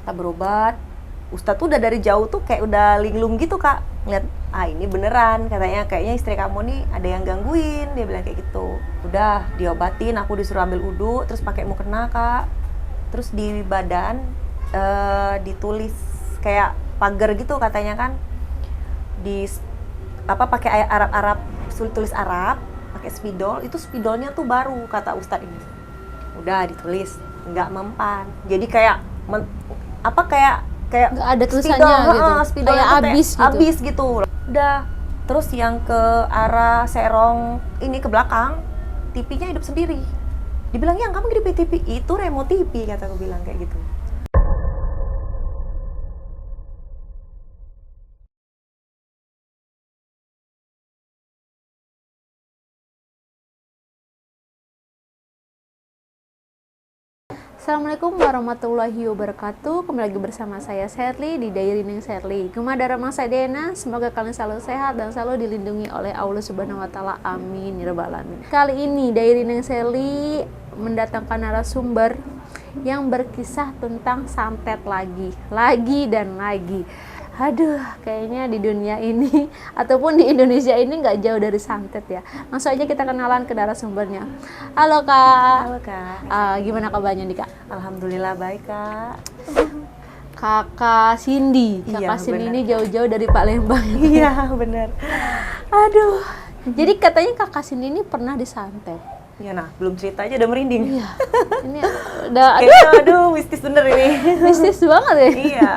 kata berobat. Ustadz tuh udah dari jauh tuh kayak udah linglung gitu Kak, ngeliat ini beneran, katanya kayaknya istri kamu nih ada yang gangguin, dia bilang kayak gitu. Udah diobatin, aku disuruh ambil wudhu, terus pakai mukena Kak, terus di badan ditulis kayak pagar gitu katanya kan, di pakai Arab tulis Arab, pakai spidol, itu spidolnya tuh baru kata Ustadz ini. Udah ditulis nggak mempan, jadi kayak kayak nggak ada tulisannya gitu, kayak abis gitu. Udah, terus yang ke arah Serong ini ke belakang, TV-nya hidup sendiri. Dibilang, yang kamu gede TV, itu remote TV, kata aku bilang kayak gitu. Assalamualaikum warahmatullahi wabarakatuh. Kembali lagi bersama saya Sherly di Diary Neng Sherly. Gumadara Mangsa Dena, semoga kalian selalu sehat dan selalu dilindungi oleh Allah Subhanahu wa taala. Amin ya rabbal alamin. Kali ini Diary Neng Sherly mendatangkan narasumber yang berkisah tentang santet lagi dan lagi. Aduh, kayaknya di dunia ini ataupun di Indonesia ini nggak jauh dari santet ya. Langsung aja kita kenalan ke narasumbernya. Halo Kak. Halo Kak. Gimana kabarnya nih Kak? Alhamdulillah baik Kak. Kakak Cindy. Kakak Cindy ini jauh-jauh dari Palembang. Iya benar. Aduh. Jadi katanya Kakak Cindy ini pernah disantet. Ya nah, belum cerita aja udah merinding. Iya. Ini udah aduh, mistis bener ini. Mistis banget ya. Iya.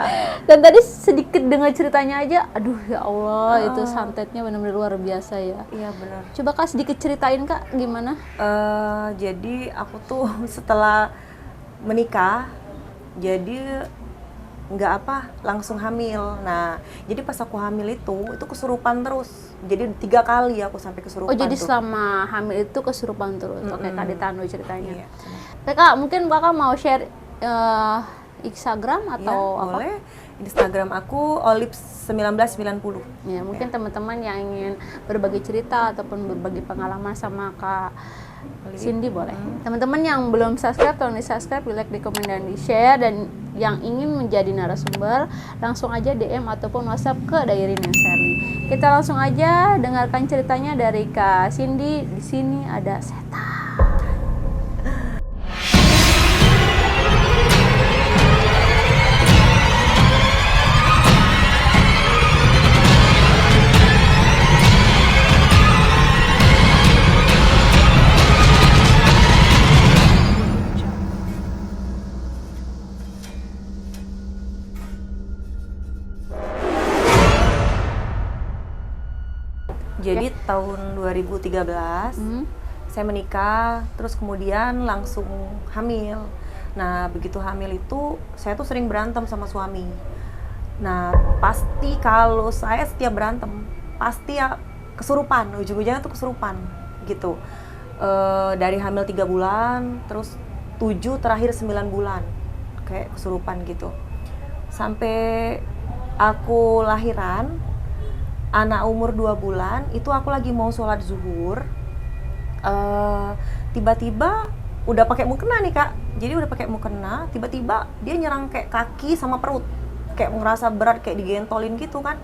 Dan tadi sedikit dengar ceritanya aja, aduh ya Allah, itu santetnya benar-benar luar biasa ya. Iya benar. Coba Kak sedikit ceritain Kak, gimana? Jadi aku tuh setelah menikah, jadi langsung hamil. Nah, jadi pas aku hamil itu kesurupan terus. Jadi 3 kali aku sampai kesurupan. Oh, jadi tuh. selama hamil itu kesurupan terus. Oke, Kak ditanu ceritanya. Iya. Kak, mungkin Kakak mau share Instagram atau ya, apa? Boleh. Instagram aku olips1990. Ya, mungkin teman-teman yang ingin berbagi cerita ataupun berbagi pengalaman sama Kak Cindy boleh. Teman-teman yang belum subscribe, tolong di-subscribe, di-like, di-komen, dan di-share. Dan yang ingin menjadi narasumber, langsung aja DM ataupun WhatsApp ke Diary Neng Sherly. Kita langsung aja dengarkan ceritanya dari Kak Cindy. Di sini ada setan. Jadi tahun 2013 saya menikah, terus kemudian langsung hamil. Nah, begitu hamil itu saya tuh sering berantem sama suami. Nah, pasti kalau saya setiap berantem, pasti ya kesurupan, ujung-ujungnya tuh kesurupan gitu. Dari hamil 3 bulan, terus 7, terakhir 9 bulan, kayak kesurupan gitu. Sampai aku lahiran, anak umur 2 bulan, itu aku lagi mau sholat zuhur, tiba-tiba udah pakai mukena nih Kak. Jadi udah pakai mukena, tiba-tiba dia nyerang kayak kaki sama perut, kayak ngerasa berat, kayak digentolin gitu kan.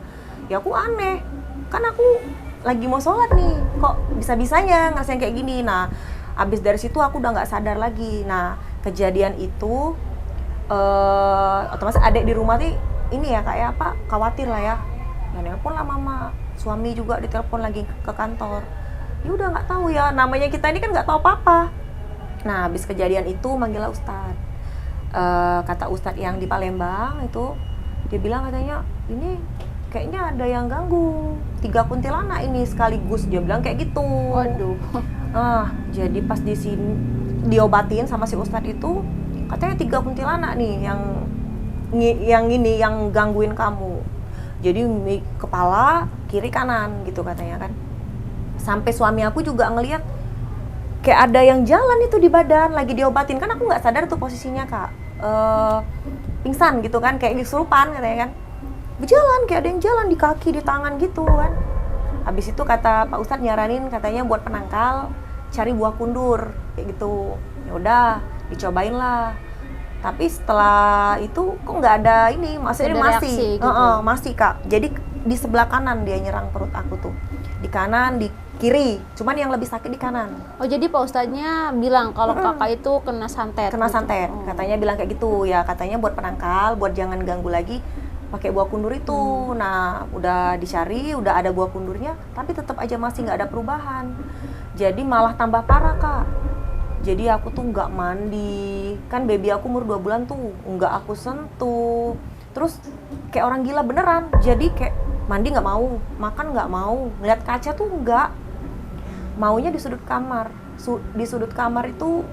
Ya aku aneh, kan aku lagi mau sholat nih, kok bisa-bisanya ngerasain kayak gini. Nah, abis dari situ aku udah nggak sadar lagi. Nah, kejadian itu otomatis adik di rumah nih ini ya kayak khawatir lah ya. Nelpon lah mama, suami juga ditelepon lagi ke kantor. Ya udah nggak tahu ya, namanya kita ini kan nggak tahu apa-apa. Nah, habis kejadian itu manggillah Ustadz. Kata Ustadz yang di Palembang itu, dia bilang katanya ini kayaknya ada yang ganggu, 3 kuntilanak ini sekaligus, dia bilang kayak gitu. Waduh. Jadi pas di sini diobatin sama si Ustadz itu, katanya 3 kuntilanak nih yang gangguin kamu. Jadi kepala, kiri, kanan gitu katanya kan. Sampai suami aku juga ngelihat kayak ada yang jalan itu di badan, lagi diobatin. Kan aku nggak sadar tuh posisinya Kak. Pingsan gitu kan, kayak kesurupan katanya kan. Berjalan, kayak ada yang jalan di kaki, di tangan gitu kan. Habis itu kata Pak Ustadz nyaranin katanya buat penangkal, cari buah kundur kayak gitu. Ya udah, dicobain lah. Tapi setelah itu kok nggak ada ini, maksudnya Ada masih, reaksi gitu. masih Kak. Jadi di sebelah kanan dia nyerang perut aku tuh, di kanan, di kiri. Cuman yang lebih sakit di kanan. Oh jadi Pak Ustadznya bilang kalau kakak itu kena santet. Kena gitu? santet, katanya bilang kayak gitu ya, katanya buat penangkal, buat jangan ganggu lagi pakai buah kundur itu. Nah udah dicari, udah ada buah kundurnya, tapi tetap aja masih nggak ada perubahan. Jadi malah tambah parah Kak. Jadi aku tuh nggak mandi, kan baby aku umur 2 bulan tuh nggak aku sentuh. Terus kayak orang gila beneran, jadi kayak mandi nggak mau, makan nggak mau, ngeliat kaca tuh nggak, maunya di sudut kamar. Di sudut kamar itu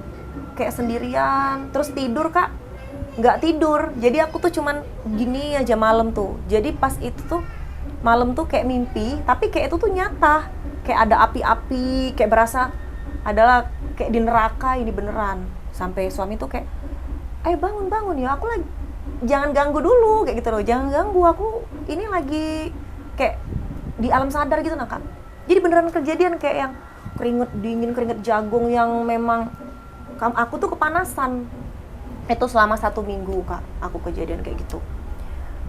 kayak sendirian, terus tidur Kak, nggak tidur. Jadi aku tuh cuman gini aja malam tuh. Jadi pas itu tuh malam tuh kayak mimpi, tapi kayak itu tuh nyata, kayak ada api-api, kayak berasa adalah kayak di neraka ini beneran. Sampai suami tuh kayak, ayo bangun ya, aku lagi, jangan ganggu dulu kayak gitu loh, jangan ganggu aku, ini lagi kayak di alam sadar gitu nah Kak. Jadi beneran kejadian kayak yang keringet dingin, keringet jagung yang memang aku tuh kepanasan. Itu selama 1 minggu Kak, aku kejadian kayak gitu.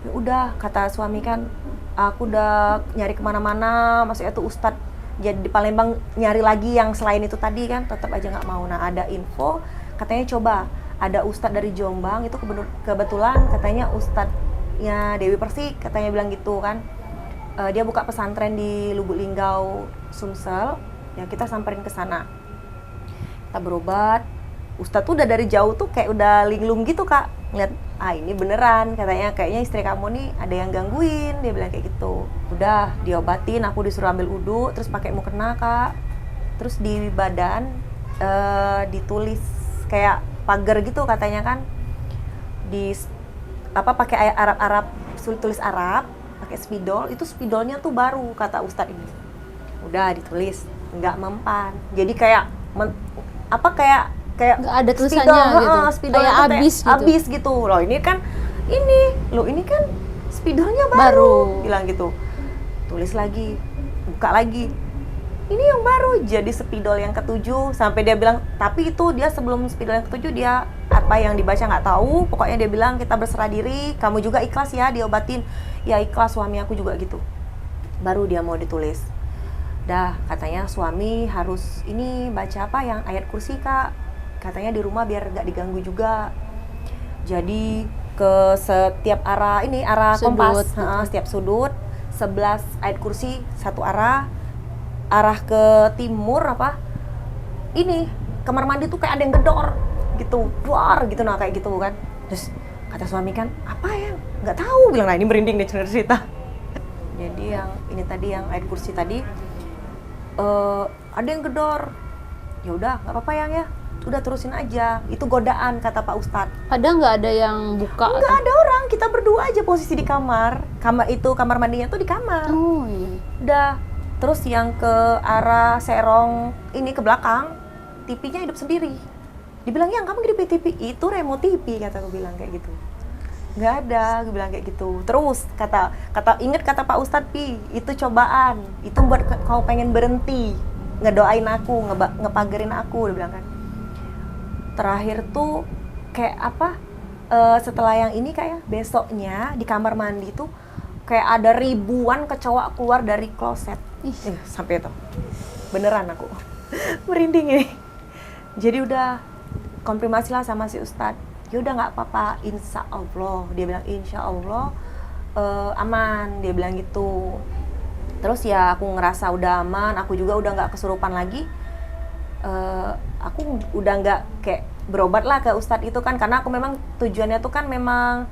Ya udah, kata suami kan, aku udah nyari kemana-mana, maksudnya tuh Ustadz jadi di Palembang nyari lagi yang selain itu tadi kan, tetap aja nggak mau. Nah ada info, katanya coba ada Ustadz dari Jombang, itu kebetulan katanya Ustadznya Dewi Persik, katanya bilang gitu kan. Dia buka pesantren di Lubuk Linggau, Sumsel, ya kita samperin ke sana. Kita berobat, Ustadz tuh udah dari jauh tuh kayak udah linglung gitu Kak, ngeliat, ini beneran, katanya kayaknya istri kamu nih ada yang gangguin, dia bilang kayak gitu. Udah diobatin, aku disuruh ambil wudhu, terus pakai mukena Kak, terus di badan ditulis kayak pagar gitu katanya kan, di pakai Arab, tulis Arab, pakai spidol, itu spidolnya tuh baru kata Ustadz ini. Udah ditulis nggak mempan, jadi kayak kayak nggak ada tulisannya gitu, kayak abis gitu loh. Ini kan ini kan spidolnya baru bilang gitu. Tulis lagi, buka lagi, ini yang baru, jadi spidol yang ke-7. Sampai dia bilang, tapi itu dia sebelum spidol yang ke-7 dia apa yang dibaca nggak tahu, pokoknya dia bilang kita berserah diri, kamu juga ikhlas ya diobatin. Ya ikhlas, suami aku juga gitu. Baru dia mau ditulis. Dah katanya suami harus ini baca yang ayat kursi Kak, katanya di rumah biar nggak diganggu juga. Jadi ke setiap arah sudut, kompas, setiap sudut 11 ayat kursi satu arah ke timur ini kamar mandi tuh kayak ada yang gedor gitu, duar gitu, nah kayak gitu kan. Terus kata suami kan, apa ya nggak tahu, bilang, nah ini merinding deh cerita. Jadi yang ini tadi yang ayat kursi tadi ada yang gedor. Ya udah nggak apa-apa ya, udah terusin aja, itu godaan kata Pak Ustadz. Ada nggak ada yang buka? Nggak ada orang, kita berdua aja posisi di kamar kamar mandinya tuh di kamar. Oh iya. Udah, terus yang ke arah serong ini ke belakang, TV-nya hidup sendiri. Dibilang, yang kamu gede TV, itu remote TV, kata aku bilang kayak gitu. Nggak ada, gue bilang kayak gitu. Terus inget kata Pak Ustadz, Pi, itu cobaan, itu buat kau pengen berhenti ngedoain aku, ngepagerin aku, dia bilang kan. Terakhir tuh kayak setelah yang ini kayak besoknya di kamar mandi tuh kayak ada ribuan kecoa keluar dari kloset. Sampai itu beneran aku merinding ini. Jadi udah konfirmasi lah sama si Ustadz, ya udah nggak apa-apa, insya Allah, dia bilang insya Allah aman, dia bilang gitu. Terus ya aku ngerasa udah aman, aku juga udah nggak kesurupan lagi. Aku udah nggak kayak berobat lah ke Ustadz itu kan, karena aku memang tujuannya tuh kan memang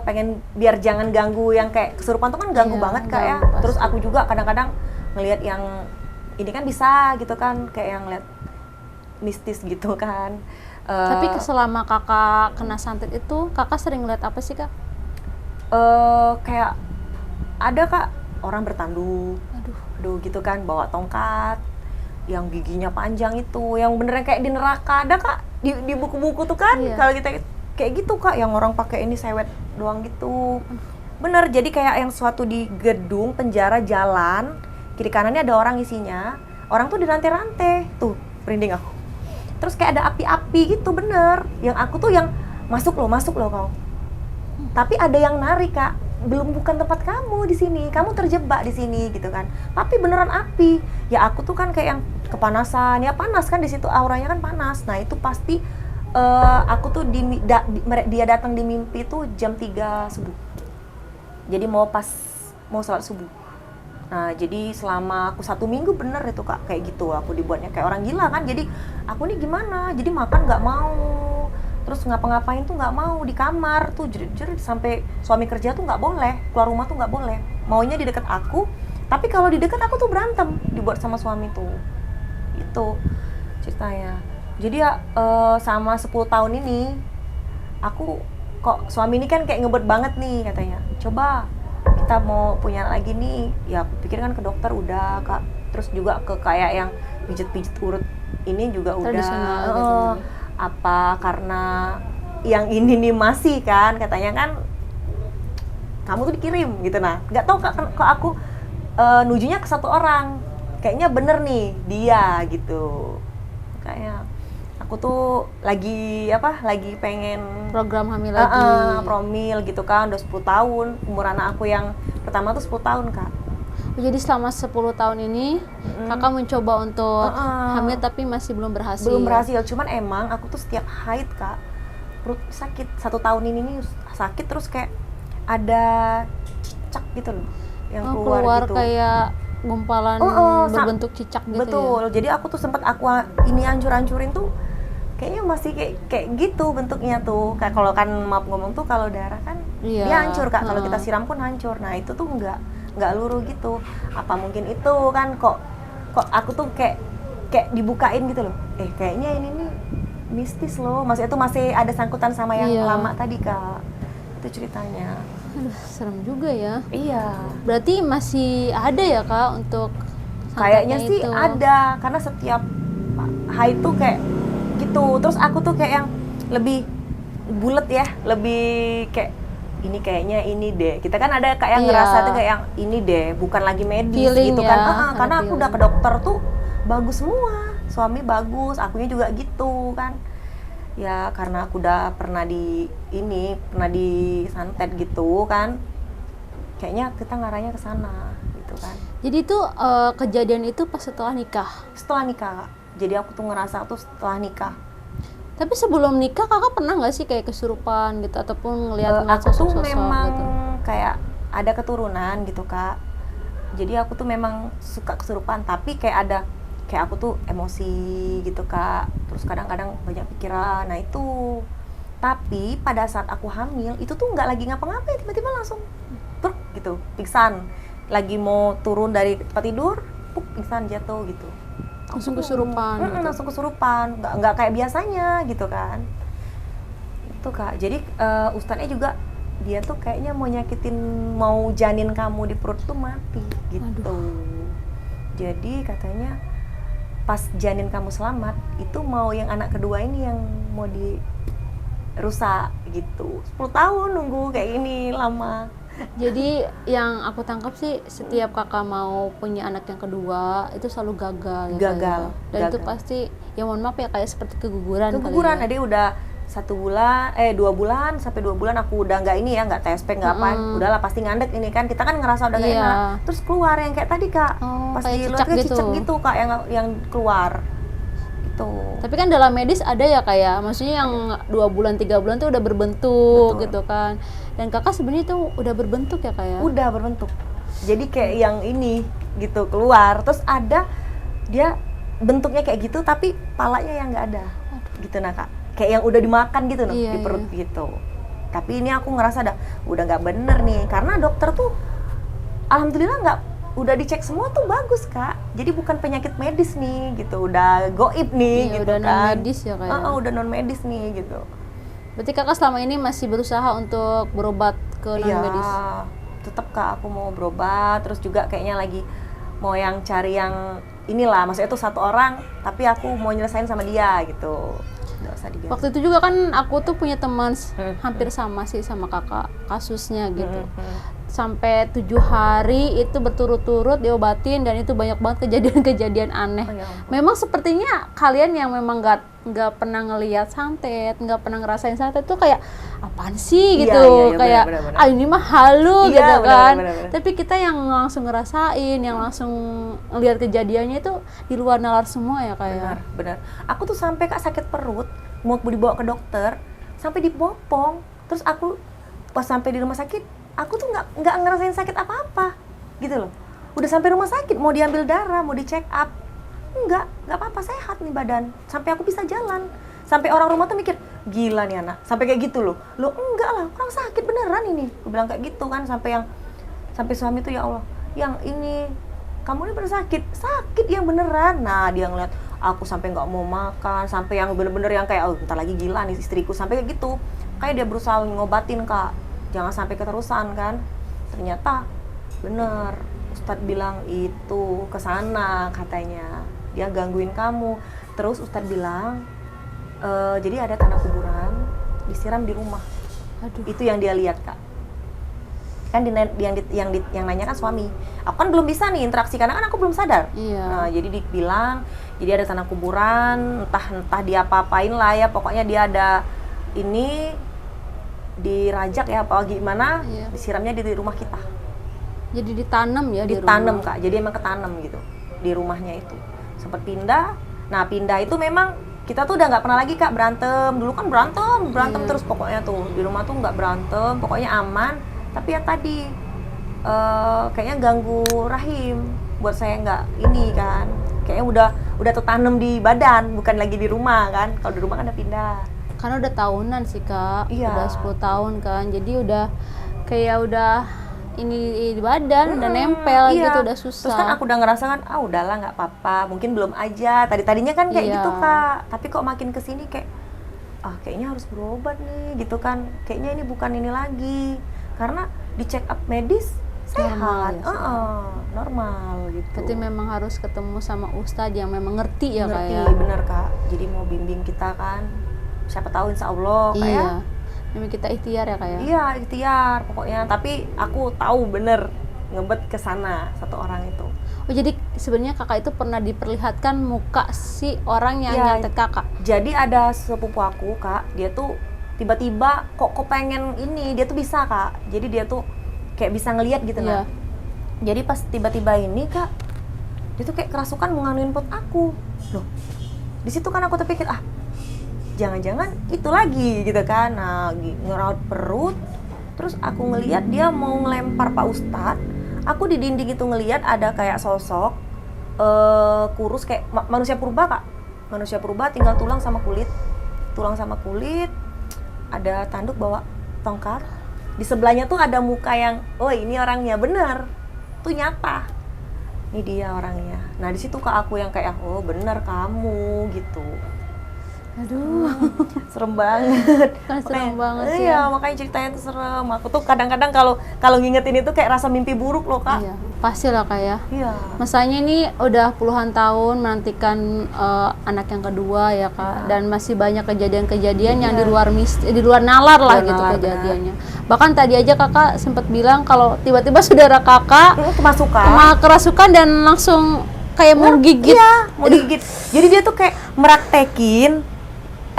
pengen biar jangan ganggu yang kayak kesurupan tuh kan ganggu banget Kak ya. Pasti. Terus aku juga kadang-kadang ngelihat yang ini kan bisa gitu kan, kayak yang lihat mistis gitu kan. Tapi selama kakak kena santet itu, kakak sering lihat apa sih Kak? Kayak ada Kak, orang bertanduk, aduh gitu kan, bawa tongkat yang giginya panjang itu, yang beneran kayak di neraka ada Kak, di buku-buku tuh kan. Kalau kita kayak gitu Kak, yang orang pakai ini sewet doang gitu. Bener, jadi kayak yang suatu di gedung penjara jalan, kiri kanannya ada orang isinya, orang tuh dirantai-rantai, tuh merinding aku. terus kayak ada api-api gitu, bener. Yang aku tuh yang masuk loh kau. Tapi ada yang narik Kak, belum, bukan tempat kamu di sini, kamu terjebak di sini gitu kan. Tapi beneran api. Ya aku tuh kan kayak yang kepanasan, ya panas kan di situ, auranya kan panas. Nah itu pasti aku tuh dia datang di mimpi tuh jam 3 subuh. Jadi mau sholat subuh. Nah jadi selama aku 1 minggu bener itu Kak, kayak gitu. Aku dibuatnya kayak orang gila kan. Jadi aku nih gimana, jadi makan nggak mau, terus ngapa-ngapain tuh nggak mau, di kamar tuh jerit-jerit, sampai suami kerja tuh nggak boleh, keluar rumah tuh nggak boleh, maunya di dekat aku. Tapi kalau di dekat aku tuh berantem, dibuat sama suami tuh. Itu ceritanya. Jadi ya sama 10 tahun ini aku kok, suami ini kan kayak ngebet banget nih katanya, coba kita mau punya anak lagi nih. Ya aku pikir kan ke dokter udah Kak, terus juga ke kayak yang pijet-pijet urut ini juga tradisional udah gitu. apa karena yang ini nih masih kan katanya kan kamu tuh dikirim gitu. Nah nggak tahu kok aku nujunya ke satu orang, kayaknya bener nih dia gitu. Kayak aku tuh lagi pengen Program hamil lagi. promil gitu kan, udah 10 tahun, umur anak aku yang pertama tuh 10 tahun Kak. Jadi selama 10 tahun ini Kakak mencoba untuk hamil tapi masih belum berhasil. Belum berhasil, cuman emang aku tuh setiap haid Kak, perut sakit. 1 tahun ini nih sakit, terus kayak ada cicak gitu loh yang keluar gitu. Kayak gumpalan berbentuk cicak gitu. Betul. Ya? Jadi aku tuh sempat ini hancur-hancurin tuh, kayaknya masih kayak gitu bentuknya tuh. Kayak kalau kan maaf ngomong tuh, kalau darah kan dia hancur Kak, kalau kita siram pun hancur. Nah itu tuh nggak luruh gitu. Apa mungkin itu kan, kok aku tuh kayak dibukain gitu loh. Kayaknya ini nih mistis loh. Maksudnya itu masih ada sangkutan sama yang lama tadi Kak. Itu ceritanya. Aduh, serem juga ya. Iya. Berarti masih ada ya Kak untuk kayaknya sih itu ada, karena setiap haid tuh kayak gitu. Terus aku tuh kayak yang lebih bulet ya, lebih kayak ini kayaknya ini deh. Kita kan ada kayak yang ngerasa tuh kayak yang ini deh, bukan lagi medis feeling gitu ya, kan. Karena aku udah ke dokter tuh bagus semua. Suami bagus, akunya juga gitu kan. Ya karena aku udah pernah disantet gitu kan. Kayaknya kita ngarahnya ke sana gitu kan. Jadi itu kejadian itu pas setelah nikah? Setelah nikah Kak. Jadi aku tuh ngerasa tuh setelah nikah. Tapi sebelum nikah Kakak pernah nggak sih kayak kesurupan gitu ataupun ngelihat aku tuh sosok-sosok memang gitu? Kayak ada keturunan gitu Kak. Jadi aku tuh memang suka kesurupan, tapi kayak aku tuh emosi gitu Kak. Terus kadang-kadang banyak pikiran. Nah itu. Tapi pada saat aku hamil itu tuh nggak lagi ngapa-ngapain, tiba-tiba langsung bruk gitu, pingsan. Lagi mau turun dari tempat tidur, pingsan, jatuh gitu. Langsung kesurupan gitu. Langsung kesurupan, nggak kayak biasanya gitu kan. Itu Kak, jadi ustadznya juga, dia tuh kayaknya mau janin kamu di perut tuh mati gitu. Aduh. Jadi katanya pas janin kamu selamat, itu mau yang anak kedua ini yang mau dirusak gitu. 10 tahun nunggu kayak ini, lama. Jadi yang aku tangkap sih, setiap kakak mau punya anak yang kedua itu selalu gagal. Dan gagal. Itu pasti, ya mohon maaf ya, kayak seperti keguguran. Keguguran, ada udah 2 bulan sampai 2 bulan aku udah nggak TSP nggak apa, udahlah pasti ngandek ini kan, kita kan ngerasa udah nggak enak. Terus keluar yang kayak tadi Kak, pas di luar cicak gitu Kak, yang keluar. Tapi kan dalam medis ada ya kayak, maksudnya yang 2 bulan 3 bulan tuh udah berbentuk. Betul. Gitu kan. Dan kakak sebenarnya tuh udah berbentuk ya kayak? Udah berbentuk. Jadi kayak yang ini gitu keluar, terus ada dia bentuknya kayak gitu tapi palanya yang nggak ada. Gitu nah Kak. Kayak yang udah dimakan gitu loh, di perut gitu. Tapi ini aku ngerasa udah nggak bener nih, karena dokter tuh alhamdulillah udah dicek semua tuh bagus Kak. Jadi bukan penyakit medis nih gitu, udah goib nih gitu udah kan. non medis ya kayak. Udah non medis nih gitu. Berarti kakak selama ini masih berusaha untuk berobat ke non medis? Iya, tetap Kak aku mau berobat, terus juga kayaknya lagi mau yang cari yang inilah, maksudnya itu 1 orang tapi aku mau nyelesain sama dia gitu. Nggak usah dibiarin. Waktu itu juga kan aku tuh punya teman hampir sama sih sama kakak kasusnya gitu. sampai 7 hari itu berturut-turut diobatin, dan itu banyak banget kejadian-kejadian aneh. Oh, ya ampun. Memang sepertinya kalian yang memang nggak pernah ngelihat santet, nggak pernah ngerasain santet tuh kayak apaan sih gitu, Iya, kayak benar. ah ini mah halu Iya, gitu kan. benar. Tapi kita yang langsung ngerasain, yang langsung ngelihat kejadiannya itu di luar nalar semua ya kayak. Benar. Aku tuh sampai Kak sakit perut, mau dibawa ke dokter, sampai dipopong. Terus aku pas sampai di rumah sakit, aku tuh nggak ngerasain sakit apa-apa, gitu loh. Udah sampai rumah sakit, mau diambil darah, mau di check up, nggak apa-apa, sehat nih badan. Sampai aku bisa jalan. Sampai orang rumah tuh mikir, gila nih anak, sampai kayak gitu loh. Lo enggak lah, orang sakit beneran ini. Aku bilang kayak gitu kan, sampai suami tuh ya Allah, yang ini kamu ini bener sakit yang beneran. Nah dia ngeliat aku sampai nggak mau makan, sampai yang bener-bener yang kayak, oh bentar lagi gila nih istriku, sampai kayak gitu. Kayak dia berusaha ngobatin Kak, jangan sampai keterusan kan. Ternyata bener, Ustadz bilang itu kesana katanya, dia gangguin kamu. Terus Ustadz bilang, jadi ada tanah kuburan disiram di rumah. Aduh. Itu yang dia lihat Kak. Kan yang nanya kan suami. Aku kan belum bisa nih interaksi karena kan aku belum sadar. Iya. Nah, jadi dibilang, jadi ada tanah kuburan, entah dia apa-apain lah ya, pokoknya dia ada ini dirajak ya apa gimana, Iya. disiramnya di rumah kita. Jadi ditanam ya di Ditanam rumah. Kak, jadi emang ketanam gitu di rumahnya itu. Sempat pindah. Nah pindah itu memang kita tuh udah nggak pernah lagi Kak berantem. Dulu kan berantem Iya. terus pokoknya tuh di rumah tuh nggak berantem, pokoknya aman. Tapi yang tadi kayaknya ganggu rahim buat saya nggak ini kan. Kayaknya udah tertanam di badan, bukan lagi di rumah kan. Kalau di rumah kan udah pindah. Karena udah tahunan sih Kak, Iya. udah 10 tahun kan, jadi udah kayak udah ini di badan, udah nempel iya. gitu, udah susah. Terus kan aku udah ngerasa kan, udahlah nggak apa-apa, mungkin belum aja. Tadinya kan kayak Iya. gitu Kak, tapi kok makin kesini kayak, kayaknya harus berobat nih, gitu kan. Kayaknya ini bukan ini lagi, karena di check up medis Normal sehat, ya, normal gitu. Berarti memang harus ketemu sama ustadz yang memang ngerti ya Kak Ngerti, ya. bener Kak. Jadi mau bimbing kita kan, siapa tahu insya Allah Kak ya. Iya, memang kita ikhtiar ya Kak ya. Iya, ikhtiar pokoknya. Tapi aku tahu bener ngebet ke sana satu orang itu. Oh jadi sebenarnya Kakak itu pernah diperlihatkan muka si orang yang Iya. nyantet Kakak. Jadi ada sepupu aku Kak, dia tuh tiba-tiba kok pengen ini, dia tuh bisa Kak. Jadi dia tuh kayak bisa ngelihat gitu Iya. nah. Jadi pas tiba-tiba ini Kak, dia tuh kayak kerasukan mau nganuin perut aku. Loh, di situ kan aku terpikir, jangan-jangan itu lagi gitu kan. Nah, ngeraut perut. Terus aku ngelihat dia mau ngelempar Pak Ustadz. Aku di dinding itu ngelihat ada kayak sosok kurus kayak manusia purba Kak. Manusia purba tinggal tulang sama kulit. Tulang sama kulit. Ada tanduk bawa tongkat. Di sebelahnya tuh ada muka yang, oh ini orangnya bener. Tuh nyata. Ini dia orangnya. Nah, di situ Kak aku yang kayak, oh bener kamu gitu. Aduh, Serem banget. kan serem banget sih. Iya, makanya ceritanya tuh serem. Aku tuh kadang-kadang kalau ngingetin itu kayak rasa mimpi buruk loh Kak. Iya, pasti lah Kak ya. Iya. Masanya ini udah puluhan tahun menantikan anak yang kedua ya Kak, dan masih banyak kejadian-kejadian yang di luar nalar lah Luar gitu nalar, kejadiannya. Bahkan tadi aja Kakak sempat bilang kalau tiba-tiba saudara Kakak kerasukan dan langsung kayak mau gigit. Iya, mau digigit. Jadi dia tuh kayak meraktekin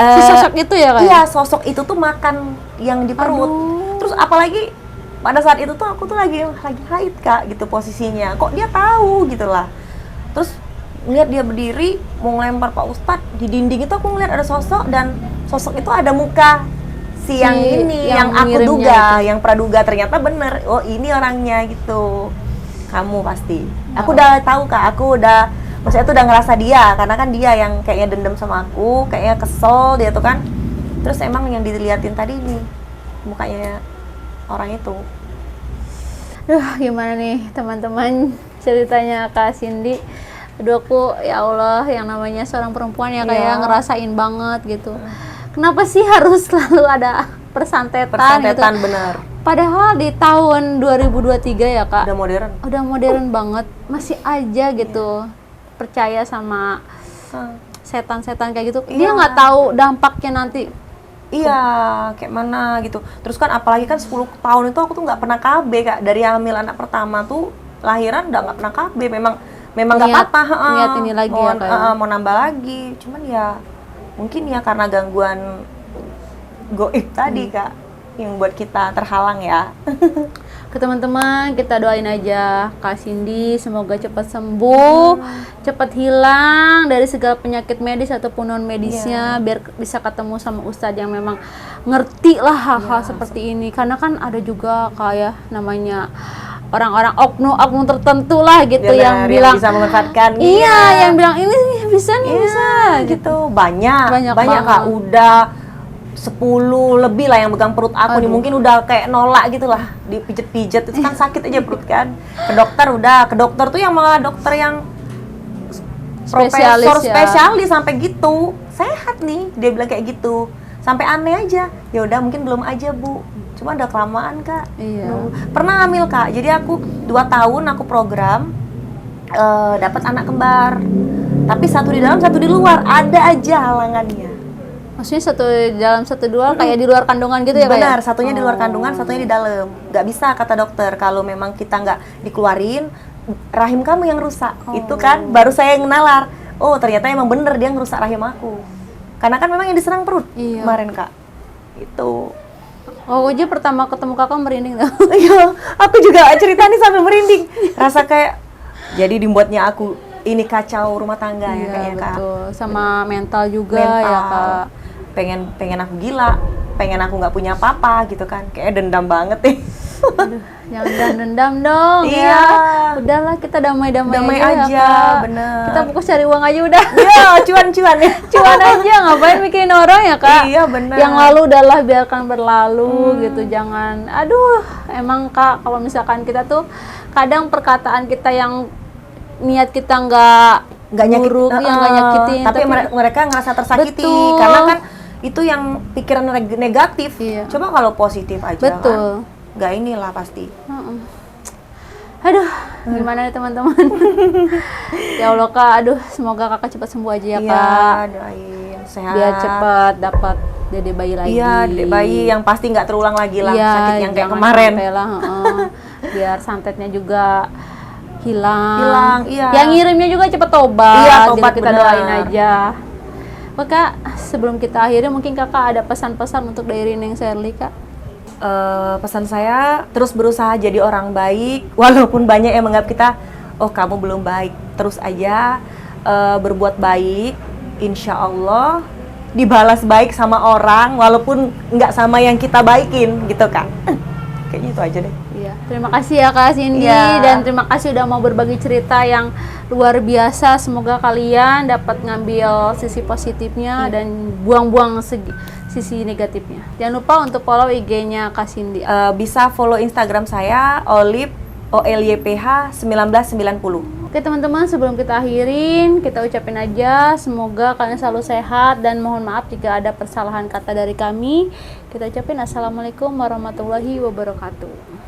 Si sosok itu ya Kak? Iya, sosok itu tuh makan yang di perut. Aduh. Terus apalagi pada saat itu tuh aku tuh lagi haid Kak gitu posisinya. Kok dia tahu gitu lah. Terus ngeliat dia berdiri mau ngelempar Pak Ustadz, di dinding itu aku ngeliat ada sosok, dan sosok itu ada muka si yang ini yang aku duga, yang praduga, ternyata bener. Oh, ini orangnya gitu. Kamu pasti. Aku udah tahu Kak, maksudnya tuh udah ngerasa dia, karena kan dia yang kayaknya dendam sama aku, kayaknya kesel dia tuh kan. Terus emang yang diliatin tadi nih mukanya orang itu. Gimana nih teman-teman ceritanya Kak Cindy. Aduh, aku ya Allah, yang namanya seorang perempuan ya kayak ngerasain banget gitu. Kenapa sih harus selalu ada persantetan gitu? Bener. Padahal di tahun 2023 ya Kak, Udah modern banget, masih aja gitu percaya sama setan-setan kayak gitu. Dia nggak tahu dampaknya nanti Iya, kayak mana gitu. Terus kan apalagi kan 10 tahun itu aku tuh nggak pernah KB Kak. Dari hamil anak pertama tuh lahiran udah nggak pernah KB. Memang nggak Niat- apa-apa. niat ini lagi mau, ya, Kak, ya? mau nambah lagi. Cuman ya mungkin ya karena gangguan goib tadi Kak yang buat kita terhalang ya. Ke teman-teman, kita doain aja Kak Cindy semoga cepat sembuh, cepat hilang dari segala penyakit medis ataupun non medisnya, biar bisa ketemu sama ustadz yang memang ngerti lah hal-hal seperti ini. Karena kan ada juga kayak namanya orang-orang oknum tertentu lah gitu yang bilang bisa memanfaatkan. iya, yang bilang ini bisa nih, bisa gitu. Banyak Banyak Kak. banget. Udah 10 lebih lah yang pegang perut aku nih, mungkin udah kayak nolak gitu lah, dipijet-pijet itu kan sakit aja perut kan. Ke dokter tuh yang malah dokter yang Spesialis profesor ya. spesialis sampai gitu, sehat nih dia bilang kayak gitu, sampai aneh aja. Ya udah mungkin belum aja Bu, cuma udah kelamaan Kak. Iya. Pernah hamil Kak, jadi aku 2 tahun aku program dapat anak kembar, tapi satu di dalam satu di luar, ada aja halangannya. Maksudnya satu dalam satu dua kayak di luar kandungan gitu ya Kak? Benar, satunya di luar kandungan, satunya di dalam. Nggak bisa kata dokter, kalau memang kita nggak dikeluarin, rahim kamu yang rusak. Itu kan baru saya yang nalar. Oh ternyata emang bener dia ngerusak rahim aku. Karena kan memang yang diserang perut kemarin Kak. Itu. Oh, aja pertama ketemu kakak merinding dah. Iya, aku juga cerita nih sampai merinding. Rasa kayak, jadi dibuatnya aku ini kacau rumah tangga ya kayaknya Kak. Betul. Sama mental juga Mental. ya Kak. Pengen aku gila, pengen aku nggak punya apa-apa gitu kan, kayak dendam banget nih. Aduh, jangan dendam dong Iya. ya. Udahlah kita damai-damai aja, aja, Kak. bener. Kita fokus cari uang aja udah. Iya, cuan-cuan ya. Cuan aja, ngapain mikirin orang ya Kak? Iya, bener. Yang lalu udahlah biarkan berlalu gitu, jangan. Aduh, emang Kak kalau misalkan kita tuh kadang perkataan kita yang niat kita nggak buruk, yang nggak nyakitin, tapi mereka ngerasa tersakiti. Betul. Karena kan itu yang pikiran negatif. Iya. Coba kalau positif aja Betul. kan, nggak inilah pasti. Aduh, gimana nih teman-teman? Ya Allah Kak, aduh semoga kakak cepat sembuh aja ya Iya, Kak. doain sehat. Biar cepat dapat dede bayi lagi. Iya, dedek bayi yang pasti nggak terulang lagi lah Iya, sakit yang kayak jangan kemarin. sampai lah, biar santetnya juga hilang. Iya. Yang ngirimnya juga cepet tobat. Iya, Jadi tobat, kita benar. doain aja. Kak, sebelum kita akhiri mungkin kakak ada pesan-pesan untuk Diary Neng Sherly Kak? Pesan saya terus berusaha jadi orang baik, walaupun banyak yang menganggap kita, oh kamu belum baik, terus aja berbuat baik, insya Allah dibalas baik sama orang, walaupun nggak sama yang kita baikin, gitu Kak. Kayaknya itu aja deh. Iya, terima kasih ya Kak Cindy, Iya. dan terima kasih udah mau berbagi cerita yang luar biasa. Semoga kalian dapat ngambil sisi positifnya dan buang-buang sisi negatifnya. Jangan lupa untuk follow IG-nya Kak Cindy. Bisa follow Instagram saya, Olip, OLYPH 1990. Oke teman-teman, sebelum kita akhirin, kita ucapin aja semoga kalian selalu sehat dan mohon maaf jika ada persalahan kata dari kami. Kita ucapin assalamualaikum warahmatullahi wabarakatuh.